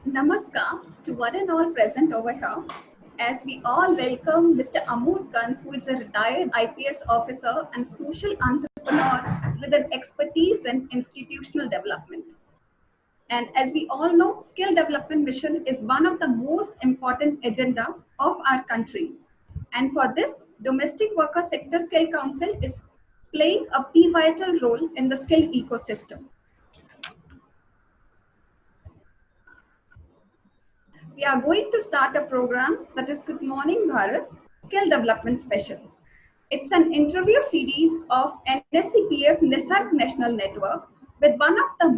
Namaskar to one and all present over here, as we all welcome Mr. Amood Kant, who is a retired IPS officer and social entrepreneur with an expertise in institutional development. And as we all know, skill development mission is one of the most important agenda of our country. And for this, Domestic Worker Sector Skill Council is playing a pivotal role in the skill ecosystem. We are going to start a program that is Good Morning Bharat Skill Development Special. It's an interview series of NSCPF Nisarg National Network with one of the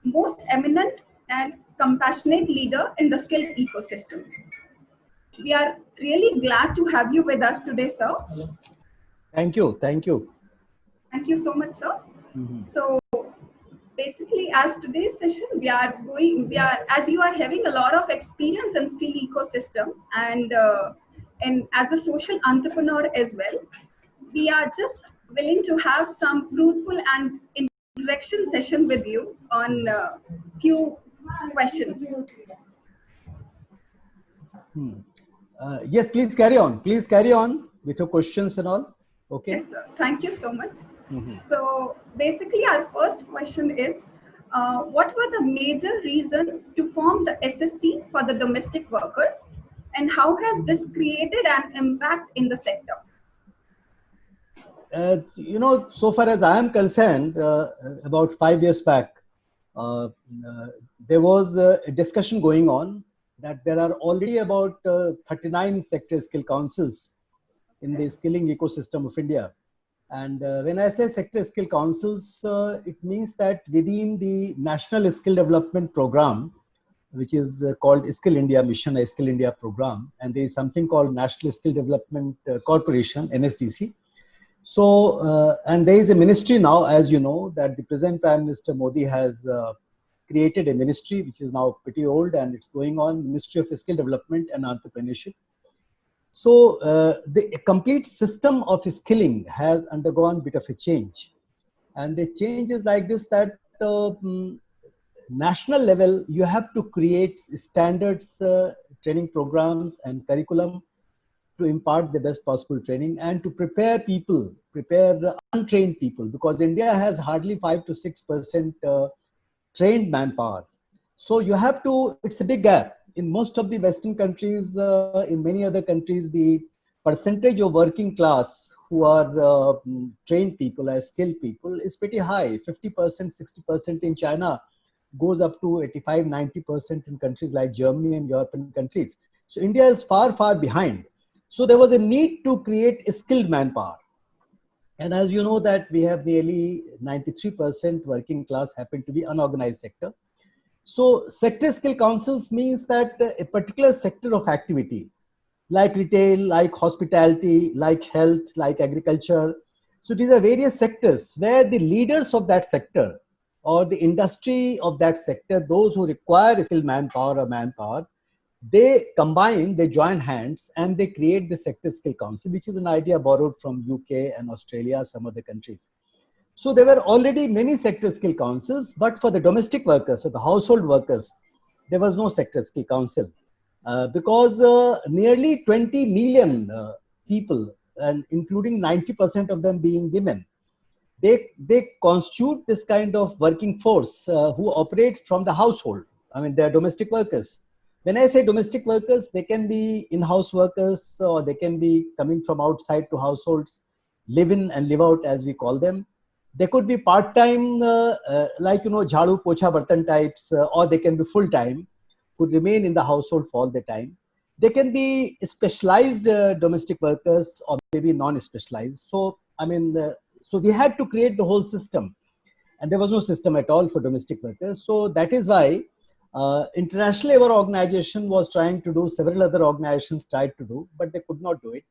most eminent and compassionate leader in the skill ecosystem. We are really glad to have you with us today, sir. Thank you. Thank you. Thank you so much, sir. So basically, as today's session, as you are having a lot of experience in skill ecosystem and as a social entrepreneur as well, we are just willing to have some fruitful and interaction session with you on few questions. Yes, please carry on. Please carry on with your questions and all. Okay. Yes, sir. Thank you so much. So basically, our first question is, what were the major reasons to form the SSC for the domestic workers, and how has this created an impact in the sector? So far as I am concerned, about 5 years back, there was a discussion going on that there are already about 39 sector skill councils in the skilling ecosystem of India. And when I say sector skill councils, it means that within the National Skill Development Program, which is called Skill India Mission, a Skill India program, and there is something called National Skill Development Corporation, NSDC. So, and there is a ministry now, as you know, that the present Prime Minister Modi has created a ministry which is now pretty old, and it's going on, Ministry of Skill Development and Entrepreneurship. So the complete system of skilling has undergone a bit of a change. And the change is like this, that national level, you have to create standards, training programs and curriculum to impart the best possible training and to prepare people, prepare the untrained people, because India has hardly 5 to 6% trained manpower. So you have to, it's a big gap. In most of the Western countries, in many other countries, the percentage of working class who are trained people as skilled people is pretty high. 50%, 60% in China, goes up to 85, 90% in countries like Germany and European countries. So India is far, far behind. So there was a need to create a skilled manpower. And as you know that we have nearly 93% working class happen to be unorganized sector. So sector skill councils means that a particular sector of activity, like retail, like hospitality, like health, like agriculture. So these are various sectors where the leaders of that sector or the industry of that sector, those who require skilled manpower or manpower, they combine, they join hands and they create the sector skill council, which is an idea borrowed from UK and Australia, some other countries. So there were already many sector skill councils, but for the domestic workers or the household workers, there was no sector skill council because nearly 20 million people, and including 90% of them being women, they constitute this kind of working force who operate from the household. I mean, they are domestic workers. When I say domestic workers, they can be in-house workers or they can be coming from outside to households, live in and live out as we call them. They could be part-time, like, jhadu, pocha, bartan types, or they can be full-time, could remain in the household for all the time. They can be specialized domestic workers or maybe non-specialized. So, I mean, so we had to create the whole system. And there was no system at all for domestic workers. So that is why International Labour Organization was trying to do, several other organizations tried to do, but they could not do it.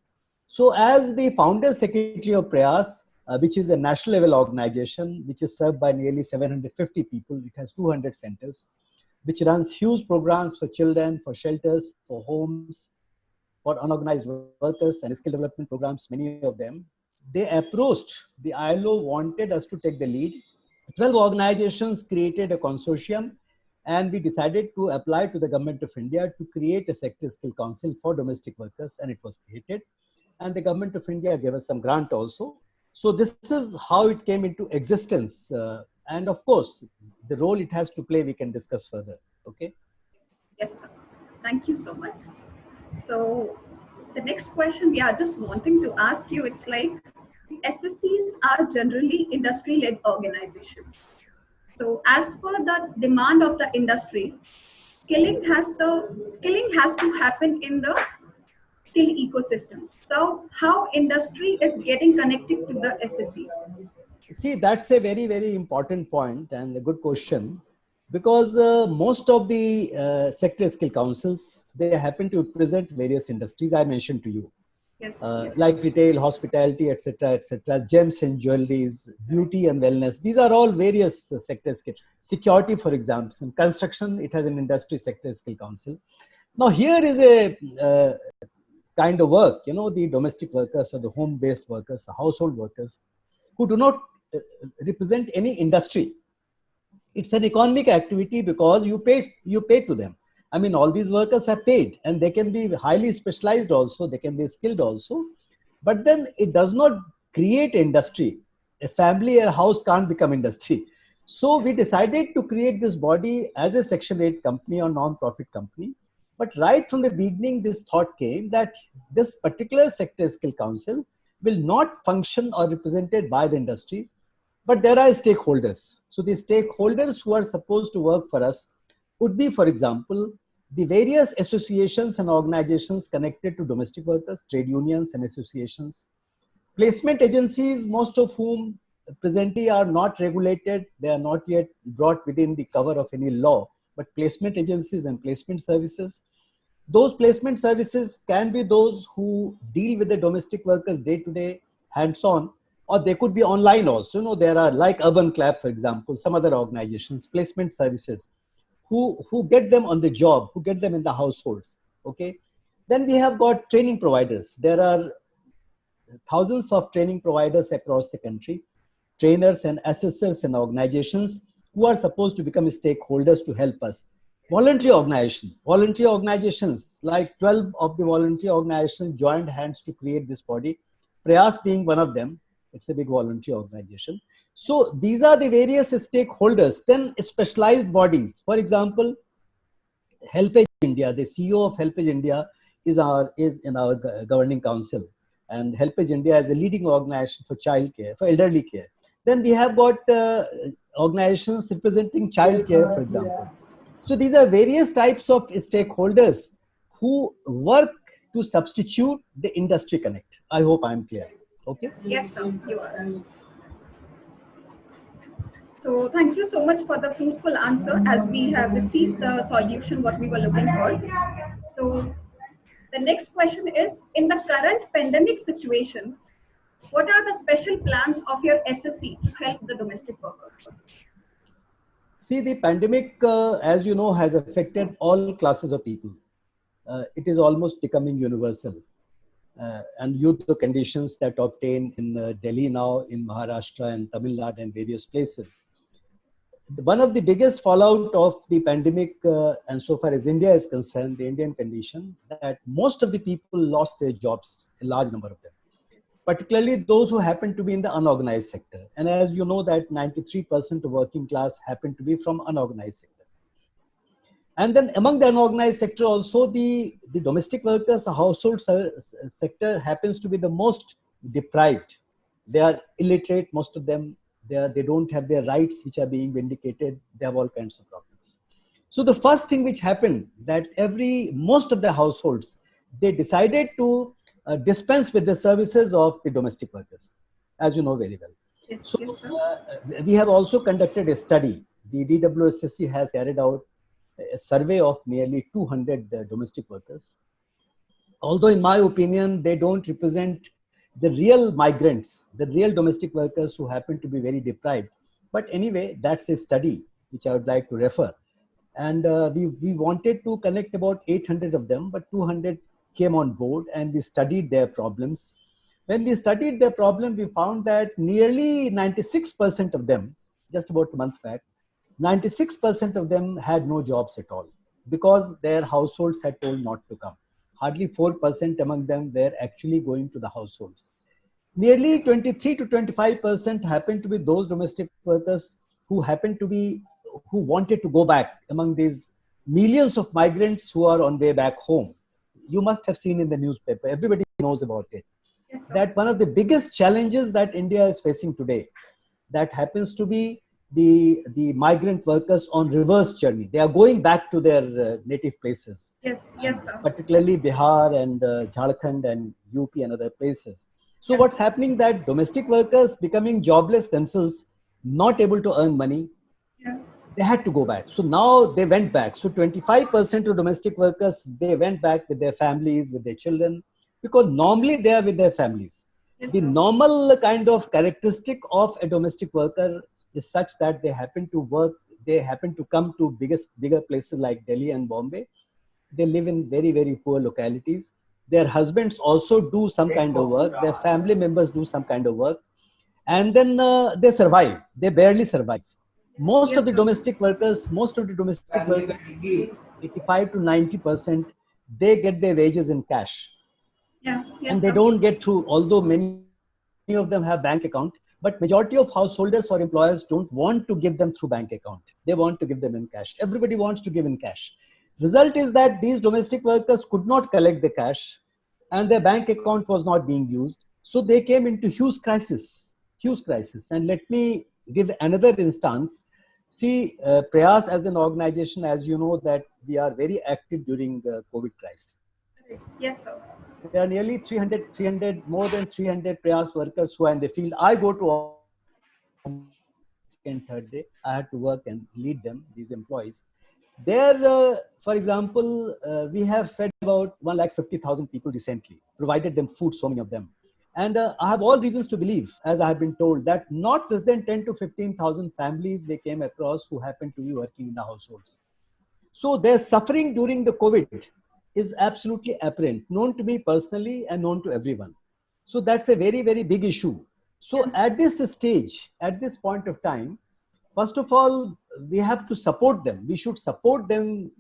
So as the founder secretary of Prayas, which is a national level organization, which is served by nearly 750 people. It has 200 centers, which runs huge programs for children, for shelters, for homes, for unorganized workers and skill development programs, many of them. They approached, the ILO wanted us to take the lead 12 organizations created a consortium, and we decided to apply to the government of India to create a sector skill council for domestic workers, and it was created. And the government of India gave us some grant also. So this is how it came into existence. And of course, the role it has to play, we can discuss further. Okay. Yes, sir. Thank you so much. So the next question we are just wanting to ask you, it's like SSCs are generally industry-led organizations. So as per the demand of the industry, skilling has to happen in the skill ecosystem. So how industry is getting connected to the SSCs? See, that's a very, very important point and a good question, because most of the sector skill councils, they happen to represent various industries I mentioned to you, Yes, yes. like retail, hospitality, etc., gems and jewelries, beauty and wellness. These are all various sector skill. Security, for example, in construction, it has an industry sector skill council. Now, here is a kind of work, the domestic workers or the home-based workers, the household workers, who do not represent any industry. It's an economic activity because you pay to them. I mean, all these workers are paid, and they can be highly specialized also, they can be skilled also, but then it does not create industry. A family or a house can't become industry. So we decided to create this body as a Section 8 company or non-profit company. But right from the beginning, this thought came that this particular sector skill council will not function or represented by the industries, but there are stakeholders. So the stakeholders who are supposed to work for us would be, for example, the various associations and organizations connected to domestic workers, trade unions and associations, placement agencies, most of whom presently are not regulated. They are not yet brought within the cover of any law, but placement agencies and placement services. Those placement services can be those who deal with the domestic workers day to day, hands on, or they could be online also. There are, like Urban Clap, for example, some other organizations, placement services, who get them on the job, who get them in the households. Okay. Then we have got training providers. There are thousands of training providers across the country, trainers and assessors and organizations who are supposed to become stakeholders to help us. Voluntary organizations, like 12 of the voluntary organizations joined hands to create this body, Prayas being one of them. It's a big voluntary organization. So these are the various stakeholders. Then specialized bodies, for example, Helpage India, the CEO of Helpage India is in our governing council, and Helpage India is a leading organization for child care, for elderly care. Then we have got organizations representing child care, for example. So these are various types of stakeholders who work to substitute the industry connect. I hope I'm clear. Okay. Yes, sir, you are. So thank you so much for the fruitful answer, as we have received the solution what we were looking for. So the next question is, in the current pandemic situation, what are the special plans of your SSC to help the domestic workers? See, the pandemic, as you know, has affected all classes of people. It is almost becoming universal. And youth the conditions that obtain in Delhi now, in Maharashtra and Tamil Nadu and various places. One of the biggest fallout of the pandemic, and so far as India is concerned, the Indian condition, that most of the people lost their jobs, a large number of them, particularly those who happen to be in the unorganized sector. And as you know that 93% of working class happen to be from unorganized sector. And then among the unorganized sector also, the domestic workers, the household sector happens to be the most deprived. They are illiterate, most of them. They don't have their rights which are being vindicated. They have all kinds of problems. So the first thing which happened, that most of the households, they decided to dispense with the services of the domestic workers, as you know very well. Yes, So yes, sir. we have also conducted a study. The DWSSC has carried out a survey of nearly 200 domestic workers. Although in my opinion, they don't represent the real migrants, the real domestic workers who happen to be very deprived. But anyway, that's a study which I would like to refer. And we wanted to connect about 800 of them, but 200 came on board and we studied their problems. When we studied their problem, we found that nearly 96% of them, just about a month back, 96% of them had no jobs at all because their households had told not to come. Hardly 4% among them were actually going to the households. Nearly 23 to 25% happened to be those domestic workers who happened to be, who wanted to go back among these millions of migrants who are on way back home. You must have seen in the newspaper, everybody knows about it. Yes, sir. That one of the biggest challenges that India is facing today, that happens to be the migrant workers on reverse journey. They are going back to their native places. Yes, yes, sir. Particularly Bihar and Jharkhand and UP and other places. So Yeah. what's happening that domestic workers becoming jobless themselves, not able to earn money, Yeah. they had to go back. So now they went back. So 25% of domestic workers, they went back with their families, with their children, because normally they are with their families. Yes, The sir. normal kind of characteristic of a domestic worker is such that they happen to work, they happen to come to bigger places like Delhi and Bombay. They live in very, very poor localities. Their husbands also do some kind of work. Their family members do some kind of work. And then they survive. They barely survive. Most of Yes, the sir. domestic workers, 85 to 90%, they get their wages in cash. Yeah, yes, And they sir. don't get through, although many of them have bank account, but majority of householders or employers don't want to give them through bank account. They want to give them in cash. Everybody wants to give in cash. Result is that these domestic workers could not collect the cash and their bank account was not being used. So they came into huge crisis, huge crisis. And let me give another instance. See, Prayas as an organization, as you know, that we are very active during the COVID crisis. Yes, sir. There are nearly 300, more than 300 Prayas workers who are in the field. I go to second, third day. I had to work and lead them, these employees. There, for example, we have fed about 150,000 people recently, provided them food, so many of them. And I have all reasons to believe, as I have been told, that not less than 10 to 15,000 families they came across who happened to be working in the households. So their suffering during the COVID is absolutely apparent, known to me personally and known to everyone. So that's a very, very big issue. So at this stage, at this point of time, first of all, we have to support them. We should support them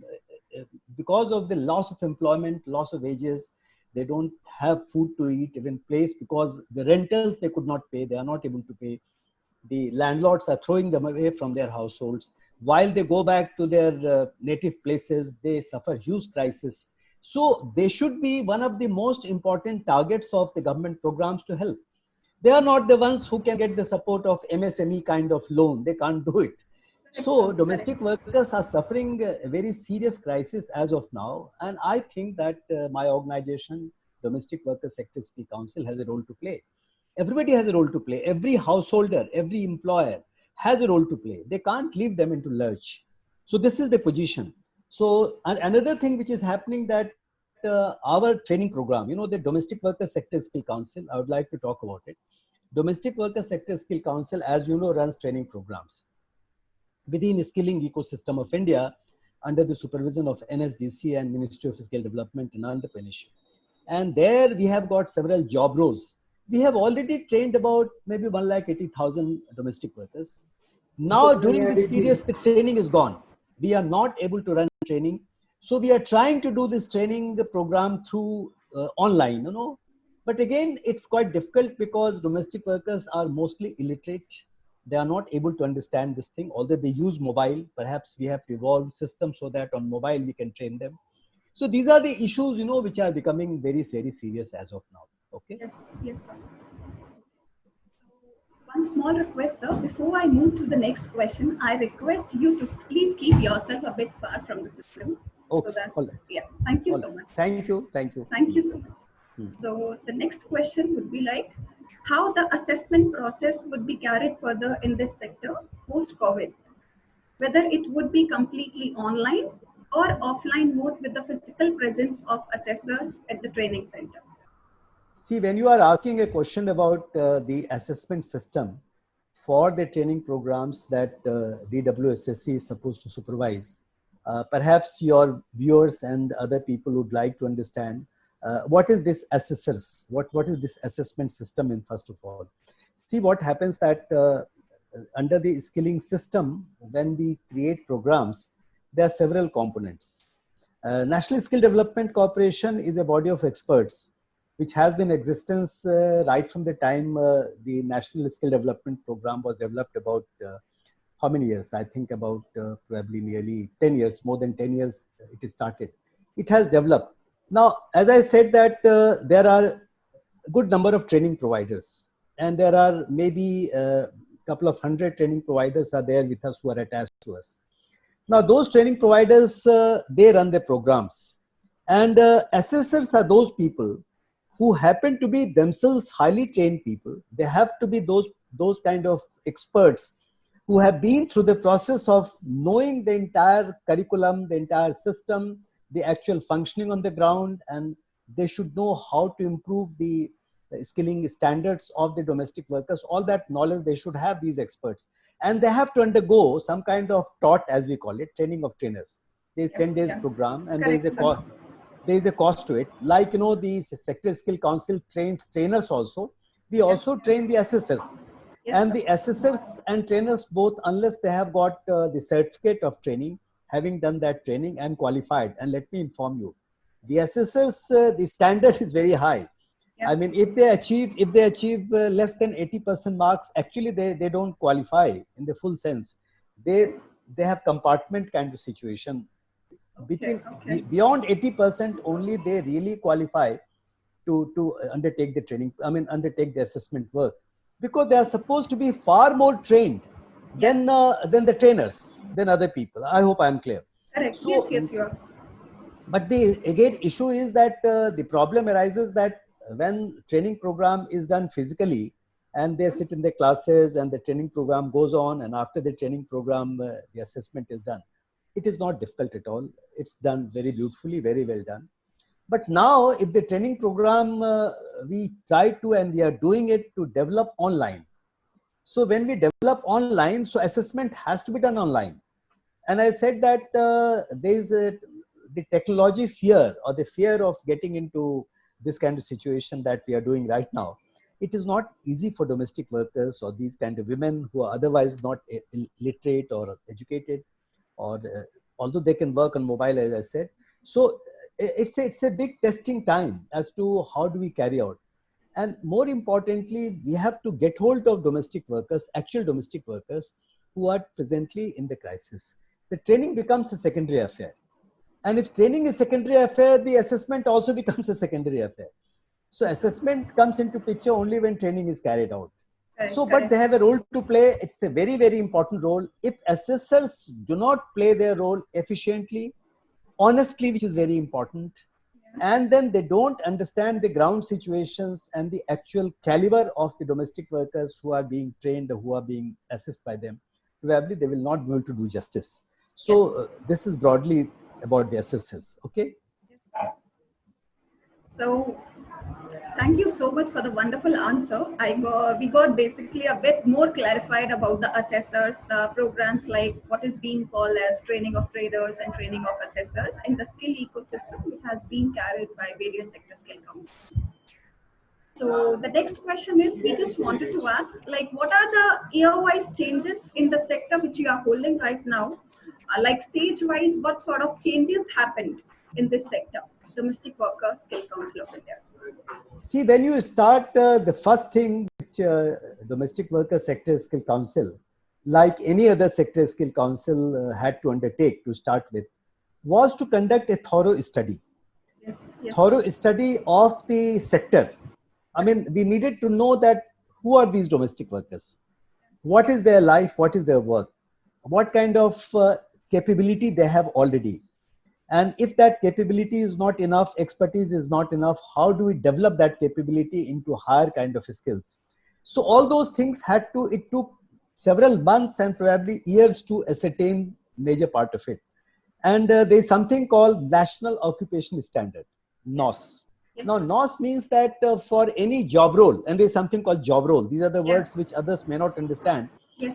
because of the loss of employment, loss of wages. They don't have food to eat, even place, because the rentals they could not pay. They are not able to pay. The landlords are throwing them away from their households. While they go back to their native places, they suffer huge crisis. So they should be one of the most important targets of the government programs to help. They are not the ones who can get the support of MSME kind of loan. They can't do it. So domestic workers are suffering a very serious crisis as of now. And I think that my organization, Domestic Workers Sector Skill Council, has a role to play. Everybody has a role to play. Every householder, every employer has a role to play. They can't leave them into lurch. So this is the position. So another thing which is happening, that our training program, the Domestic Worker Sector Skill Council, I would like to talk about it. Domestic Worker Sector Skill Council, as you know, runs training programs within the skilling ecosystem of India under the supervision of NSDC and Ministry of Skill Development and Entrepreneurship. And there we have got several job roles. We have already trained about maybe 180,000 domestic workers. Now during this period, the training is gone. We are not able to run training. So we are trying to do this training program through online, But again, it's quite difficult because domestic workers are mostly illiterate. They are not able to understand this thing, although they use mobile. Perhaps we have to evolve systems so that on mobile we can train them. So these are the issues, which are becoming very, very serious as of now. Okay. Yes, yes, sir. One small request, sir. Before I move to the next question, I request you to please keep yourself a bit far from the system. Okay. So that's, all right. yeah. Thank you All so right. much. Thank you. Thank you. Thank you so much. Hmm. So the next question would be like, how the assessment process would be carried further in this sector post-COVID, whether it would be completely online or offline mode with the physical presence of assessors at the training center. See, when you are asking a question about the assessment system for the training programs that DWSSC is supposed to supervise, perhaps your viewers and other people would like to understand what is this assessors? What is this assessment system in, first of all? See, what happens that under the skilling system, when we create programs, there are several components. National Skill Development Corporation is a body of experts which has been in existence right from the time the National Skill Development Program was developed about how many years? I think about probably nearly 10 years, more than 10 years it is started. It has developed. Now, as I said that there are a good number of training providers, and there are maybe a couple of hundred training providers are there with us who are attached to us. Now, those training providers, they run their programs, and assessors are those people who happen to be themselves highly trained people. They have to be those kind of experts who have been through the process of knowing the entire curriculum, the entire system, the actual functioning on the ground, and they should know how to improve the skilling standards of the domestic workers. All that knowledge they should have, these experts, and they have to undergo some kind of taught, as we call it, training of trainers. There's 10 days program, and Correct, there is a cost to it. Like, the Sector Skill Council trains trainers also. We also train the assessors. Yes, And the assessors and trainers both, unless they have got the certificate of training, having done that training and qualified. And let me inform you, the assessors, the standard is very high. Yeah. I mean, if they achieve less than 80% marks, actually they don't qualify in the full sense. They have compartment kind of situation. Beyond 80% only they really qualify to undertake the training. I mean, undertake the assessment work, because they are supposed to be far more trained than the trainers, than other people. I hope I am clear. Correct. So, Yes, you are. But the again issue is that the problem arises that when training program is done physically, and they sit in their classes and the training program goes on, and after the training program the assessment is done, it is not difficult at all. It's done very beautifully, very well done. But now, if the training program we try to, and we are doing it to develop online. So when we develop online, so assessment has to be done online. And I said that there is the technology fear, or the fear of getting into this kind of situation that we are doing right now. It is not easy for domestic workers or these kind of women who are otherwise not literate or educated, or although they can work on mobile, as I said. So it's a big testing time as to how do we carry out. And more importantly, we have to get hold of domestic workers, actual domestic workers who are presently in the crisis. The training becomes a secondary affair. And if training is secondary affair, the assessment also becomes a secondary affair. So assessment comes into picture only when training is carried out. But they have a role to play. It's a very, very important role. If assessors do not play their role efficiently, honestly, which is very important, and then they don't understand the ground situations and the actual caliber of the domestic workers who are being trained, who are being assessed by them, probably they will not be able to do justice. So this is broadly about the assessors. Okay. So thank you so much for the wonderful answer. We got basically a bit more clarified about the assessors, the programs like what is being called as training of traders and training of assessors in the skill ecosystem, which has been carried by various sector skill councils. So the next question is, we just wanted to ask, like, what are the year-wise changes in the sector which you are holding right now? Like stage-wise, what sort of changes happened in this sector? Domestic Worker Skill Council of India. See, when you start, the first thing which Domestic Worker Sector Skill Council, like any other sector skill council, had to undertake to start with, was to conduct a thorough study. Thorough study of the sector. I mean, we needed to know that who are these domestic workers? What is their life? What is their work? What kind of capability they have already? And if that capability is not enough, expertise is not enough, how do we develop that capability into higher kind of skills? So all those things it took several months and probably years to ascertain major part of it. And there's something called National Occupation Standard, NOS. Yes. Now, NOS means that for any job role, and there's something called job role. These are the words which others may not understand,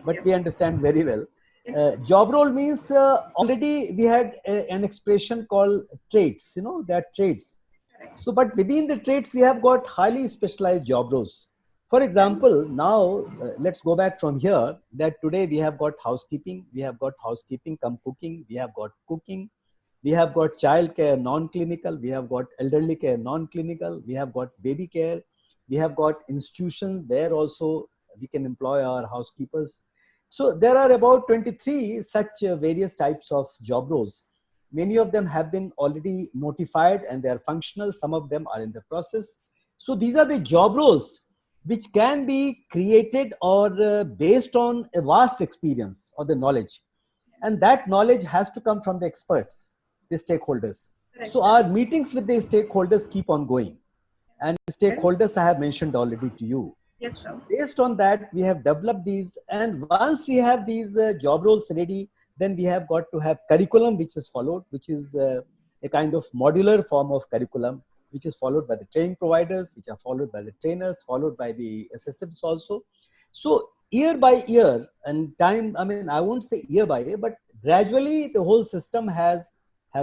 but we understand very well. Job role means already we had an expression called trades, there are trades. So, but within the trades, we have got highly specialized job roles. For example, now let's go back from here that today we have got housekeeping, come cooking, we have got cooking, we have got child care non-clinical, we have got elderly care non-clinical, we have got baby care, we have got institutions where also we can employ our housekeepers. So there are about 23 such various types of job roles. Many of them have been already notified and they are functional. Some of them are in the process. So these are the job roles which can be created or based on a vast experience or the knowledge. And that knowledge has to come from the experts, the stakeholders. Correct. So our meetings with the stakeholders keep on going. And stakeholders I have mentioned already to you. Yes, sir. Based on that, we have developed these. And once we have these job roles ready, then we have got to have curriculum which is followed, which is a kind of modular form of curriculum, which is followed by the training providers, which are followed by the trainers, followed by the assistants also. So year by year and time, I mean, I won't say year by year, but gradually the whole system has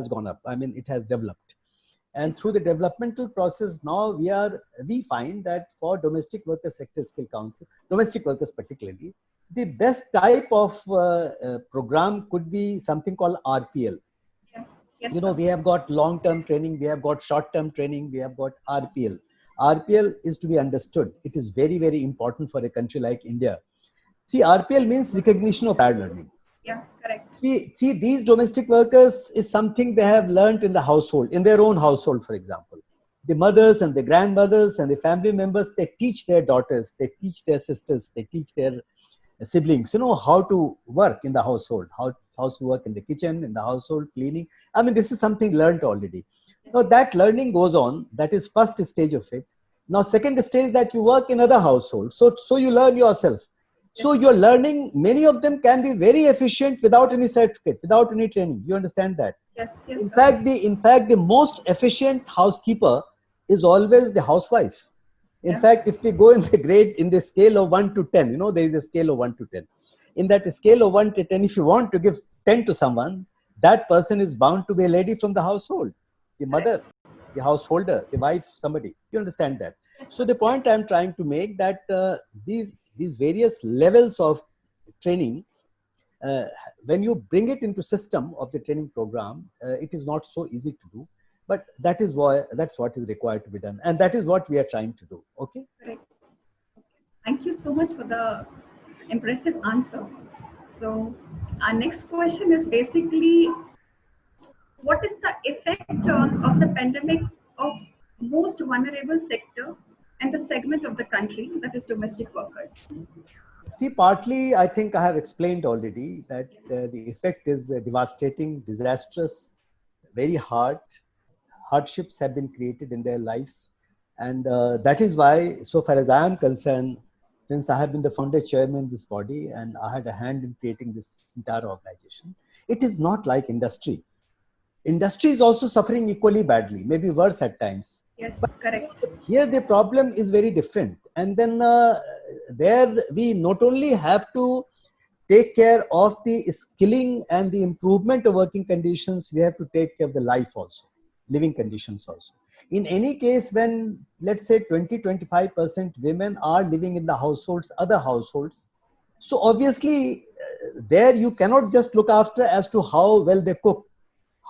gone up. I mean, it has developed. And through the developmental process, now we find that for domestic workers sector skill council, domestic workers particularly, the best type of program could be something called RPL. Yeah. Yes, You know, sir. we have got long-term training, we have got short-term training, we have got RPL. RPL is to be understood. It is very, very important for a country like India. See, RPL means recognition of prior learning. Yeah, correct. See, these domestic workers is something they have learned in the household, in their own household, for example. The mothers and the grandmothers and the family members, they teach their daughters, they teach their sisters, they teach their siblings, you know, how to work in the household, how to work in the kitchen, in the household, cleaning. I mean, this is something learned already. Now that learning goes on, that is first stage of it. Now second stage that you work in other households. So you learn yourself. So your learning, many of them can be very efficient without any certificate, without any training. You understand that? Yes, yes, In sir. fact, the most efficient housekeeper is always the housewife. In Yeah. fact, if we go in the grade, in the scale of 1 to 10, you know, there is a scale of 1 to 10. In that scale of 1 to 10, if you want to give 10 to someone, that person is bound to be a lady from the household, the mother, the householder, the wife, somebody. You understand that? Yes, So sir. the point I'm trying to make that these various levels of training, when you bring it into system of the training program, it is not so easy to do. But that's what is required to be done, and that is what we are trying to do. Okay. Correct. Thank you so much for the impressive answer. So, our next question is basically, what is the effect of the pandemic of most vulnerable sector and the segment of the country, that is domestic workers? See, partly I think I have explained already that Yes. the effect is devastating, disastrous, very hard. Hardships have been created in their lives. And that is why, so far as I am concerned, since I have been the founder chairman in this body and I had a hand in creating this entire organization, it is not like industry. Industry is also suffering equally badly, maybe worse at times. Yes, But correct. here the problem is very different. And then there we not only have to take care of the skilling and the improvement of working conditions, we have to take care of the life also, living conditions also. In any case, when let's say 20-25% women are living in the households, other households, so obviously there you cannot just look after as to how well they cook,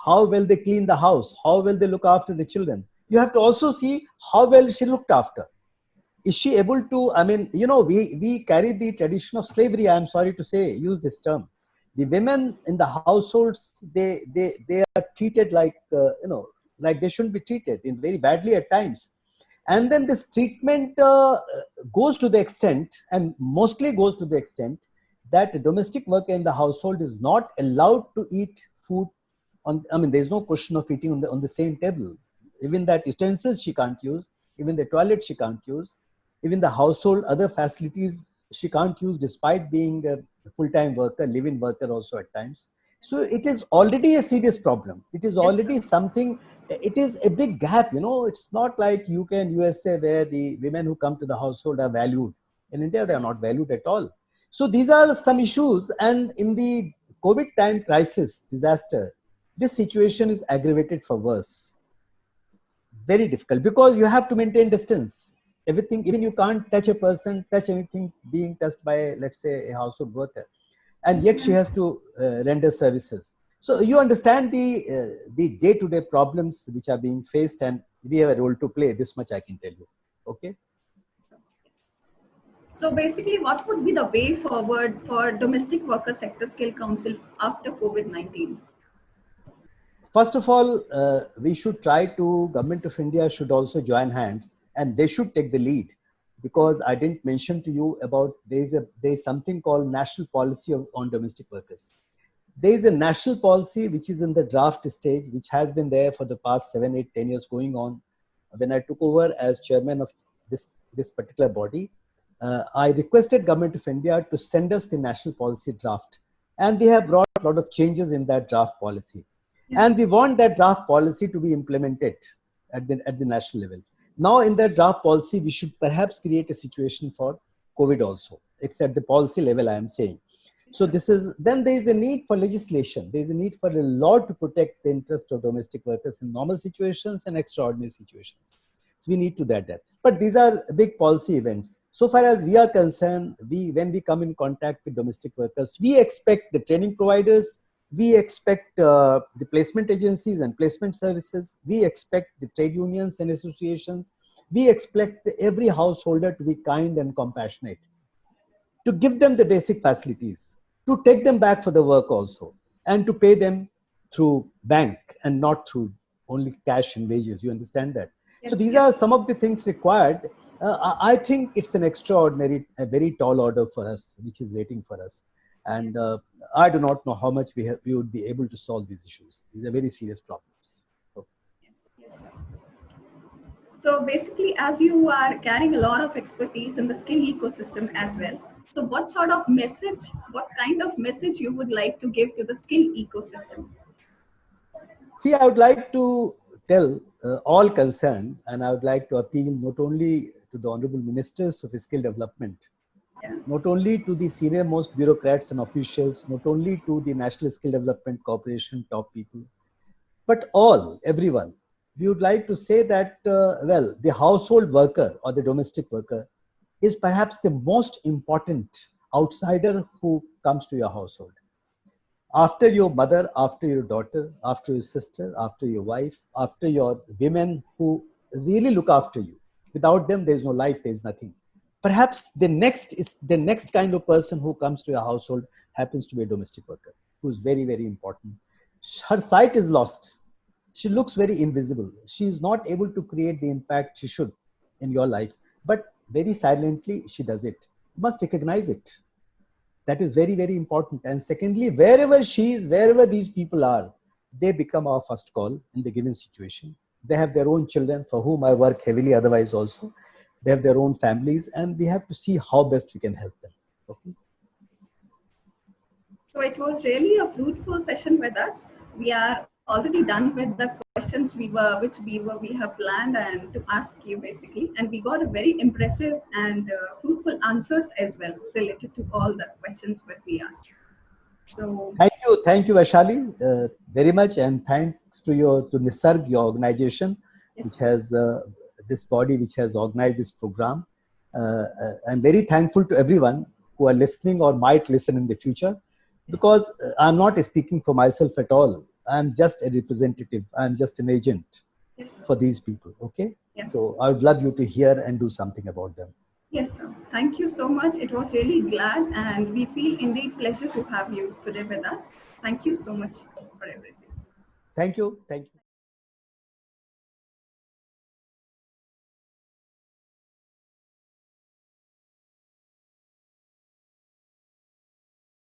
how well they clean the house, how well they look after the children. You have to also see how well she looked after. Is she able to, I mean, you know, we carry the tradition of slavery, I'm sorry to say, use this term. The women in the households, they are treated like, like they shouldn't be treated in very badly at times. And then this treatment goes to the extent, and mostly goes to the extent, that a domestic worker in the household is not allowed to eat food on, I mean, there's no question of eating on the same table. Even that utensils she can't use, even the toilet she can't use, even the household other facilities she can't use despite being a full-time worker, live-in worker also at times. So it is already a serious problem. It is Yes, already sir. something, it is a big gap, you know. It's not like UK and USA where the women who come to the household are valued. In India, they are not valued at all. So these are some issues. And in the COVID time crisis, disaster, this situation is aggravated for worse. Very difficult because you have to maintain distance. Everything, even you can't touch a person, touch anything being touched by, let's say, a household worker, and yet she has to render services. So you understand the day-to-day problems which are being faced, and we have a role to play. This much I can tell you. Okay. So basically, what would be the way forward for Domestic Worker Sector Skill Council after COVID-19? First of all, we should try to, Government of India should also join hands, and they should take the lead, because I didn't mention to you about there's something called National Policy on Domestic Workers. There is a national policy which is in the draft stage, which has been there for the past 7, 8, 10 years going on. When I took over as chairman of this particular body, I requested Government of India to send us the national policy draft, and they have brought a lot of changes in that draft policy. Yes. And we want that draft policy to be implemented at the national level. Now, in that draft policy, we should perhaps create a situation for COVID also. It's at the policy level, I am saying. So then there is a need for legislation. There is a need for a law to protect the interest of domestic workers in normal situations and extraordinary situations. So we need to do that. But these are big policy events. So far as we are concerned, when we come in contact with domestic workers, we expect the training providers, we expect the placement agencies and placement services, we expect the trade unions and associations, we expect every householder to be kind and compassionate, to give them the basic facilities, to take them back for the work also, and to pay them through bank and not through only cash and wages. You understand that? Yes, so these are some of the things required. I think it's an extraordinary, a very tall order for us, which is waiting for us. And I do not know how much we would be able to solve these issues. These are very serious problems. Okay. Yes, sir. So basically, as you are carrying a lot of expertise in the skill ecosystem as well, so what sort of message, what kind of message you would like to give to the skill ecosystem? See, I would like to tell all concerned, and I would like to appeal not only to the Honorable Ministers of Skill Development, not only to the senior most bureaucrats and officials, not only to the National Skill Development Corporation top people, but everyone. We would like to say that, well, the household worker or the domestic worker is perhaps the most important outsider who comes to your household. After your mother, after your daughter, after your sister, after your wife, after your women who really look after you. Without them, there's no life, there's nothing. Perhaps the next kind of person who comes to your household happens to be a domestic worker, who's very, very important. Her sight is lost. She looks very invisible. She is not able to create the impact she should in your life, but very silently she does it. You must recognize it. That is very, very important. And secondly, wherever she is, wherever these people are, they become our first call in the given situation. They have their own children for whom I work heavily otherwise also. They have their own families, and we have to see how best we can help them. Okay. So it was really a fruitful session with us. We are already done with the questions we have planned and to ask you basically, and we got a very impressive and fruitful answers as well related to all the questions that we asked. So thank you, Vaishali, very much, and thanks to Nisarg, your organization, yes, which has this body which has organized this program. I'm very thankful to everyone who are listening or might listen in the future, because I'm not speaking for myself at all. I'm just a representative. I'm just an agent, yes, for these people. Okay. Yes. So I would love you to hear and do something about them. Yes, sir. Thank you so much. It was really glad, and we feel indeed pleasure to have you today with us. Thank you so much for everything. Thank you. Thank you.